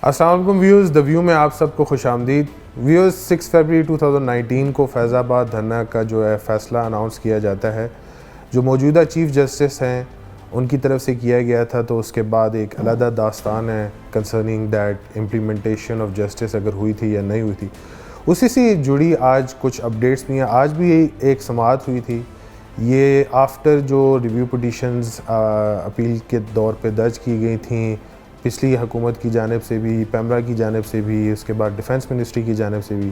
السلام علیکم viewers, the view میں آپ سب کو خوش آمدید۔ ویورز، 6 فروری 2019 کو فیض آباد دھرنا کا جو ہے فیصلہ اناؤنس کیا جاتا ہے، جو موجودہ چیف جسٹس ہیں ان کی طرف سے کیا گیا تھا، تو اس کے بعد ایک علیحدہ داستان ہے concerning that implementation of justice اگر ہوئی تھی یا نہیں ہوئی تھی۔ اسی سے جڑی آج کچھ اپڈیٹس بھی ہیں۔ آج بھی ایک سماعت ہوئی تھی، یہ آفٹر جو ریویو پٹیشنز اپیل کے دور پہ درج کی گئی تھیں پچھلی حکومت کی جانب سے بھی، پیمرا کی جانب سے بھی، اس کے بعد ڈیفنس منسٹری کی جانب سے بھی،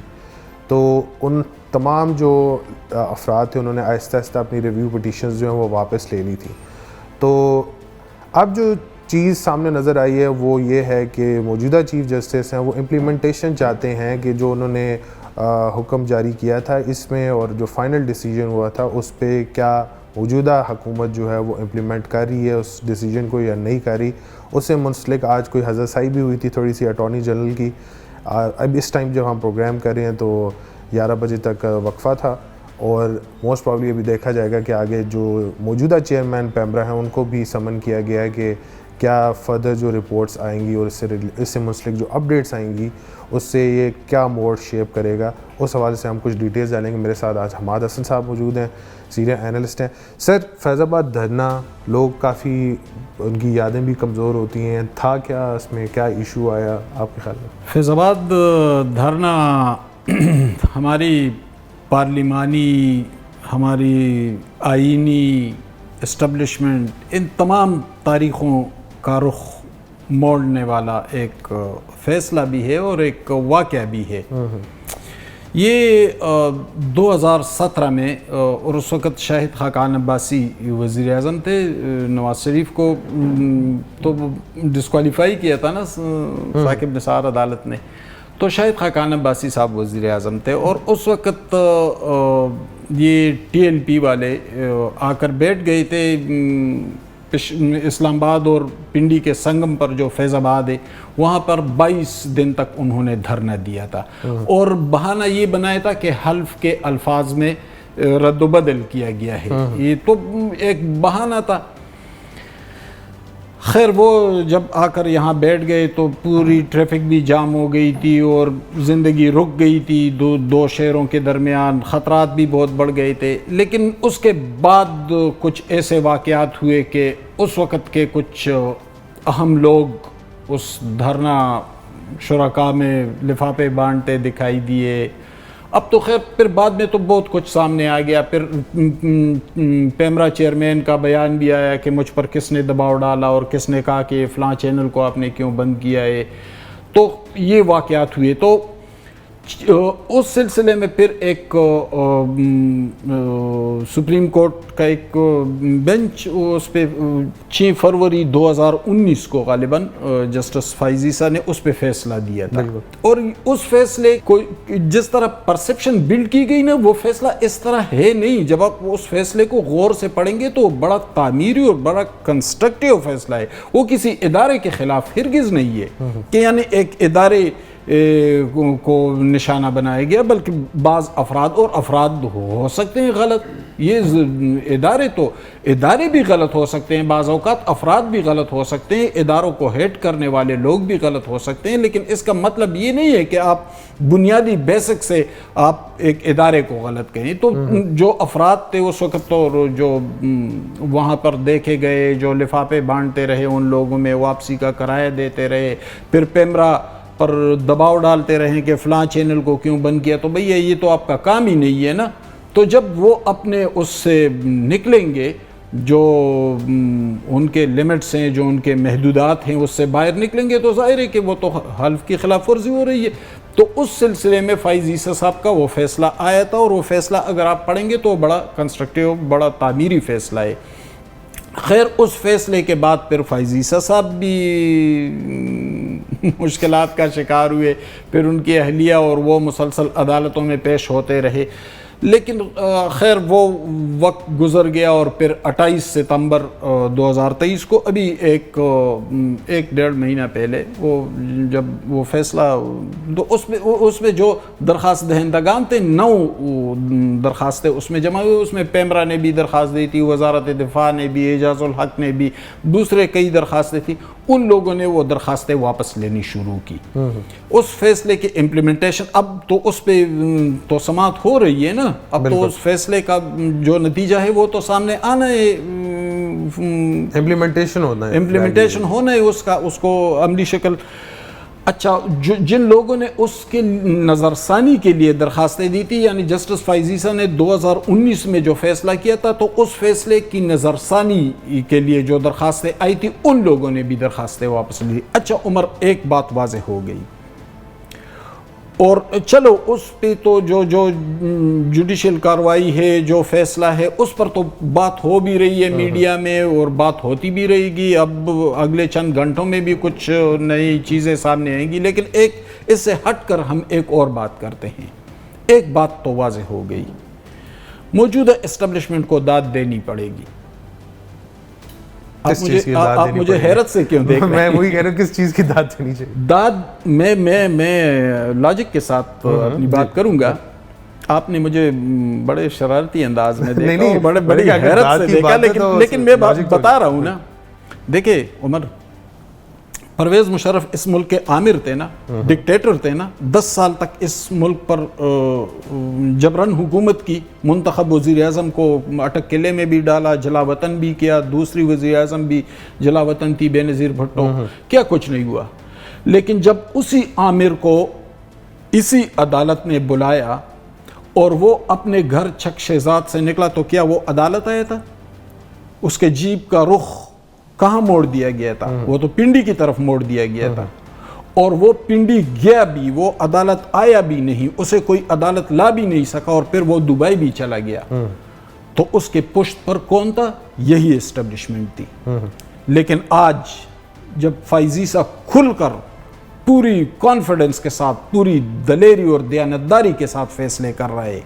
تو ان تمام جو افراد تھے انہوں نے آہستہ آہستہ اپنی ریویو پٹیشنز جو ہیں وہ واپس لے لی تھی۔ تو اب جو چیز سامنے نظر آئی ہے وہ یہ ہے کہ موجودہ چیف جسٹس ہیں وہ امپلیمنٹیشن چاہتے ہیں کہ جو انہوں نے حکم جاری کیا تھا اس میں، اور جو فائنل ڈیسیجن ہوا تھا اس پہ کیا موجودہ حکومت جو ہے وہ امپلیمنٹ کر رہی ہے اس ڈیسیجن کو یا نہیں کر رہی۔ اس سے منسلک آج کوئی حضرت سائی بھی ہوئی تھی تھوڑی سی اٹارنی جنرل کی۔ اب اس ٹائم جب ہم پروگرام کر رہے ہیں تو 11 بجے تک وقفہ تھا، اور موسٹ پرابلی ابھی دیکھا جائے گا کہ آگے جو موجودہ چیئرمین پیمرا ہیں ان کو بھی سمن کیا گیا ہے کہ کیا فردر جو رپورٹس آئیں گی اور اس سے منسلک جو اپڈیٹس آئیں گی اس سے یہ کیا موڈ شیپ کرے گا، اس حوالے سے ہم کچھ ڈیٹیلز جانیں گے۔ میرے ساتھ آج حماد حسن صاحب موجود ہیں، سینئر اینالسٹ ہیں۔ سر، فیض آباد دھرنا لوگ کافی ان کی یادیں بھی کمزور ہوتی ہیں، تھا کیا اس میں، کیا ایشو آیا آپ کے خیال میں؟ فیض آباد دھرنا ہماری پارلیمانی، ہماری آئینی اسٹیبلشمنٹ، ان تمام تاریخوں کا رخ موڑنے والا ایک فیصلہ بھی ہے اور ایک واقعہ بھی ہے۔ یہ 2017 میں، اور اس وقت شاہد خاقان عباسی وزیر اعظم تھے، نواز شریف کو تو ڈسکوالیفائی کیا تھا نا ثاقب نثار عدالت نے، تو شاہد خاقان عباسی صاحب وزیر اعظم تھے، اور اس وقت یہ ٹی ایل پی والے آ کر بیٹھ گئے تھے اسلام آباد اور پنڈی کے سنگم پر جو فیض آباد ہے وہاں پر 22 دن تک انہوں نے دھرنا دیا تھا، اور بہانہ یہ بنایا تھا کہ حلف کے الفاظ میں رد و بدل کیا گیا ہے۔ یہ تو ایک بہانہ تھا۔ خیر، وہ جب آ کر یہاں بیٹھ گئے تو پوری ٹریفک بھی جام ہو گئی تھی اور زندگی رک گئی تھی، دو شہروں کے درمیان خطرات بھی بہت بڑھ گئے تھے۔ لیکن اس کے بعد کچھ ایسے واقعات ہوئے کہ اس وقت کے کچھ اہم لوگ اس دھرنا شرکا میں لفافے بانٹتے دکھائی دیے۔ اب تو خیر پھر بعد میں تو بہت کچھ سامنے آ گیا، پھر پیمرا چیئرمین کا بیان بھی آیا کہ مجھ پر کس نے دباؤ ڈالا اور کس نے کہا کہ فلاں چینل کو آپ نے کیوں بند کیا ہے، تو یہ واقعات ہوئے۔ تو اس سلسلے میں پھر ایک سپریم کورٹ کا ایک بینچ اس پہ 6 فروری 2019 کو غالباً جسٹس فائز عیسیٰ نے اس پہ فیصلہ دیا تھا، اور اس فیصلے کو جس طرح پرسپشن بلڈ کی گئی نا، وہ فیصلہ اس طرح ہے نہیں۔ جب آپ اس فیصلے کو غور سے پڑھیں گے تو بڑا تعمیری اور بڑا کنسٹرکٹیو فیصلہ ہے، وہ کسی ادارے کے خلاف ہرگز نہیں ہے کہ یعنی ایک ادارے کو نشانہ بنایا گیا، بلکہ بعض افراد، اور افراد ہو سکتے ہیں غلط، یہ ادارے بھی غلط ہو سکتے ہیں، بعض اوقات افراد بھی غلط ہو سکتے ہیں، اداروں کو ہیڈ کرنے والے لوگ بھی غلط ہو سکتے ہیں، لیکن اس کا مطلب یہ نہیں ہے کہ آپ بنیادی بیسک سے آپ ایک ادارے کو غلط کہیں۔ تو جو افراد تھے اس وقت، تو جو وہاں پر دیکھے گئے، جو لفافے بانٹتے رہے، ان لوگوں میں واپسی کا کرایہ دیتے رہے، پھر پیمرا پر دباؤ ڈالتے رہیں کہ فلاں چینل کو کیوں بند کیا، تو بھئی یہ تو آپ کا کام ہی نہیں ہے نا۔ تو جب وہ اپنے اس سے نکلیں گے، جو ان کے لمٹس ہیں، جو ان کے محدودات ہیں، اس سے باہر نکلیں گے، تو ظاہر ہے کہ وہ تو حلف کی خلاف ورزی ہو رہی ہے۔ تو اس سلسلے میں فائز عیسیٰ صاحب کا وہ فیصلہ آیا تھا، اور وہ فیصلہ اگر آپ پڑھیں گے تو بڑا کنسٹرکٹیو، بڑا تعمیری فیصلہ ہے۔ خیر، اس فیصلے کے بعد پھر فائز عیسیٰ صاحب بھی مشکلات کا شکار ہوئے، پھر ان کی اہلیہ اور وہ مسلسل عدالتوں میں پیش ہوتے رہے، لیکن خیر وہ وقت گزر گیا، اور پھر 28 ستمبر 2023 کو، ابھی ایک 1.5 مہینہ پہلے، وہ جب وہ فیصلہ، تو اس میں جو درخواست دہندگان تھے 9 درخواستیں اس میں جمع ہوئی، اس میں پیمرا نے بھی درخواست دی تھی، وزارت دفاع نے بھی، اعجاز الحق نے بھی، دوسرے کئی درخواستیں تھیں۔ ان لوگوں نے وہ درخواستیں واپس لینی شروع کی. اس فیصلے کی امپلیمنٹیشن اب تو اس پہ تو سماعت ہو رہی ہے نا, اب تو اس فیصلے کا جو نتیجہ ہے وہ تو سامنے آنا ہے, امپلیمنٹیشن ہونا ہے اس کا, اس کو عملی شکل. اچھا, جن لوگوں نے اس کے نظر ثانی کے لیے درخواستیں دی تھی, یعنی جسٹس فائزیسا نے 2019 میں جو فیصلہ کیا تھا, تو اس فیصلے کی نظر ثانی کے لیے جو درخواستیں آئی تھی ان لوگوں نے بھی درخواستیں واپس لی. اچھا عمر, ایک بات واضح ہو گئی, اور چلو اس پہ تو جو جوڈیشل کارروائی ہے, جو فیصلہ ہے, اس پر تو بات ہو بھی رہی ہے میڈیا میں اور بات ہوتی بھی رہے گی. اب اگلے چند گھنٹوں میں بھی کچھ نئی چیزیں سامنے آئیں گی, لیکن ایک اس سے ہٹ کر ہم ایک اور بات کرتے ہیں. ایک بات تو واضح ہو گئی, موجودہ اسٹیبلشمنٹ کو داد دینی پڑے گی. آپ مجھے حیرت سے کیوں دیکھ رہے ہیں؟ میں وہی کہہ رہا ہوں, کس چیز کی داد دینی چاہیے؟ داد میں لاجک کے ساتھ اپنی بات کروں گا. آپ نے مجھے بڑے شرارتی انداز میں دیکھا اور بڑی حیرت سے دیکھا, لیکن میں بتا رہا ہوں نا. دیکھیں عمر, پرویز مشرف اس ملک کے آمر تھے نا, ڈکٹیٹر تھے نا, 10 سال تک اس ملک پر جبرن حکومت کی, منتخب وزیر اعظم کو اٹک قلعے میں بھی ڈالا, جلا وطن بھی کیا, دوسری وزیر اعظم بھی جلا وطن تھی بے نظیر بھٹو, کیا کچھ نہیں ہوا. لیکن جب اسی آمر کو اسی عدالت نے بلایا اور وہ اپنے گھر چھک شہزاد سے نکلا, تو کیا وہ عدالت آیا تھا؟ اس کے جیپ کا رخ کہاں موڑ دیا گیا تھا؟ وہ تو پنڈی کی طرف موڑ دیا گیا تھا, اور وہ پنڈی گیا بھی, وہ عدالت آیا بھی نہیں, اسے کوئی عدالت لا بھی نہیں سکا, اور پھر وہ دبئی بھی چلا گیا. تو اس کے پشت پر کون تھا؟ یہی اسٹیبلشمنٹ تھی. لیکن آج جب فائزیسا کھل کر پوری کانفیڈنس کے ساتھ, پوری دلیری اور دیانتداری کے ساتھ فیصلے کر رہے,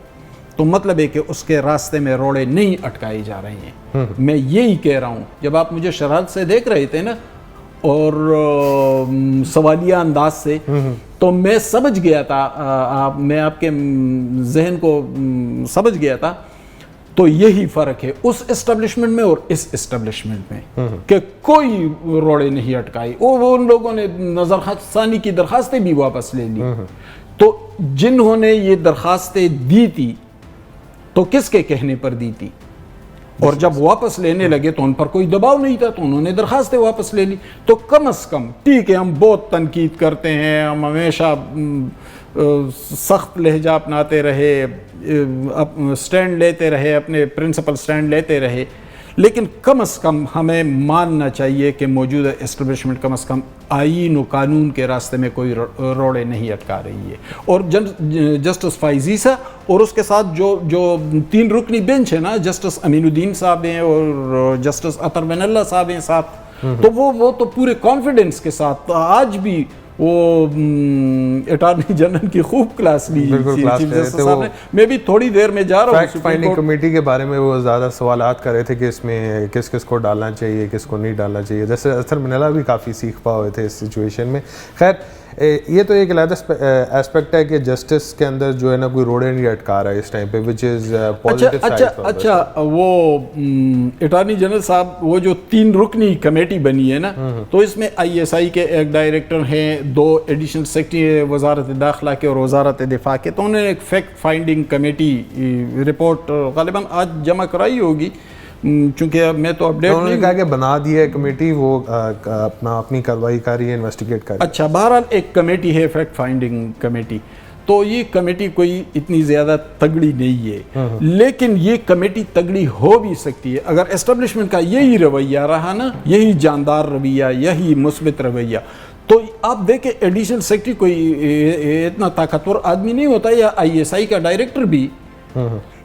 تو مطلب ہے کہ اس کے راستے میں روڑے نہیں اٹکائے جا رہے ہیں. میں یہی کہہ رہا ہوں. جب آپ مجھے شرارت سے دیکھ رہے تھے نا, اور سوالیہ انداز سے, تو میں سمجھ گیا تھا, میں آپ کے ذہن کو سمجھ گیا تھا. تو یہی فرق ہے اس اسٹیبلشمنٹ میں اور اس اسٹیبلشمنٹ میں, کہ کوئی روڑے نہیں اٹکائی. وہ ان لوگوں نے نظر ثانی کی درخواستیں بھی واپس لے لی. تو جنہوں نے یہ درخواستیں دی تھی تو کس کے کہنے پر دی تھی, اور جب واپس لینے لگے تو ان پر کوئی دباؤ نہیں تھا, تو انہوں نے درخواستیں واپس لے لی. تو کم از کم, ٹھیک ہے ہم بہت تنقید کرتے ہیں, ہم ہمیشہ سخت لہجہ اپناتے رہے, سٹینڈ لیتے رہے, اپنے پرنسپل سٹینڈ لیتے رہے, لیکن کم از کم ہمیں ماننا چاہیے کہ موجودہ اسٹیبلشمنٹ کم از کم آئین و قانون کے راستے میں کوئی روڑے نہیں اٹکا رہی ہے. اور جسٹس فائزیسا اور اس کے ساتھ جو 3 رکنی بینچ ہے نا, جسٹس امین الدین صاحب ہیں اور جسٹس اطہر بن اللہ صاحب ہیں ساتھ, تو وہ تو پورے کانفیڈنس کے ساتھ آج بھی وہ اٹارنی جنرل کی خوب کلاس لی چیف جسٹس صاحب نے. میں بھی تھوڑی دیر میں جا رہا ہوں, فیکٹ فائنڈنگ کمیٹی کے بارے میں وہ زیادہ سوالات کر رہے تھے کہ اس میں کس کس کو ڈالنا چاہیے, کس کو نہیں ڈالنا چاہیے. جیسے اطہر بن اللہ بھی کافی سیکھ پا ہوئے تھے اس سچویشن میں. خیر یہ تو ایک علیحدہ ایسپیکٹ ہے کہ جسٹس کے اندر جو ہے نا کوئی روڑے نہیں اٹکا رہا ہے اس ٹائم پہ, وچ از پازیٹیو سائڈ. اچھا وہ اٹارنی جنرل صاحب, وہ جو 3 رکنی کمیٹی بنی ہے نا, تو اس میں ISI کے ایک ڈائریکٹر ہیں, 2 ایڈیشنل سیکرٹری وزارت داخلہ کے اور وزارت دفاع کے. تو انہوں نے ایک فیکٹ فائنڈنگ کمیٹی رپورٹ غالباً آج جمع کرائی ہوگی, چونکہ اب میں تو اپڈیٹ نہیں. انہوں نے کہا کہ بنا دی ہے کمیٹی, وہ اپنی کارروائی کر رہی ہے, انویسٹیگیٹ کر رہی ہے. اچھا, بہرحال ایک کمیٹی ہے فیکٹ فائنڈنگ کمیٹی. تو یہ کمیٹی کوئی اتنی زیادہ تگڑی نہیں ہے, لیکن یہ کمیٹی تگڑی ہو بھی سکتی ہے اگر اسٹیبلشمنٹ کا یہی رویہ رہا نا, یہی جاندار رویہ, یہی مثبت رویہ. تو آپ دیکھیں ایڈیشنل سیکرٹری کوئی اتنا طاقتور آدمی نہیں ہوتا, یا ISI کا ڈائریکٹر بھی,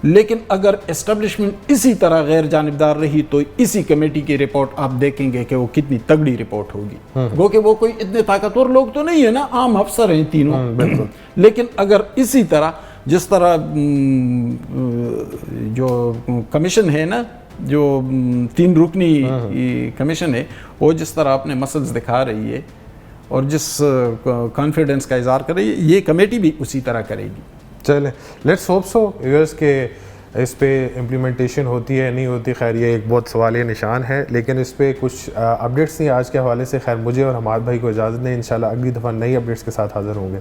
لیکن اگر اسٹیبلشمنٹ اسی طرح غیر جانبدار رہی تو اسی کمیٹی کی رپورٹ آپ دیکھیں گے کہ وہ کتنی تگڑی رپورٹ ہوگی. وہ کہ وہ کوئی اتنے طاقتور لوگ تو نہیں ہے نا, عام افسر ہیں تینوں, لیکن اگر اسی طرح جس طرح جو کمیشن ہے نا, جو 3 رکنی کمیشن ہے, وہ جس طرح اپنے مسلز دکھا رہی ہے اور جس کانفیڈنس کا اظہار کر رہی ہے, یہ کمیٹی بھی اسی طرح کرے گی. چلیں لیٹس ہوپ سو ویورز کے اس پہ امپلیمنٹیشن ہوتی ہے نہیں ہوتی، خیر یہ ایک بہت سوالیہ نشان ہے، لیکن اس پہ کچھ اپڈیٹس تھیں آج کے حوالے سے. خیر مجھے اور حماد بھائی کو اجازت دیں، انشاءاللہ اگلی دفعہ نئی اپڈیٹس کے ساتھ حاضر ہوں گے.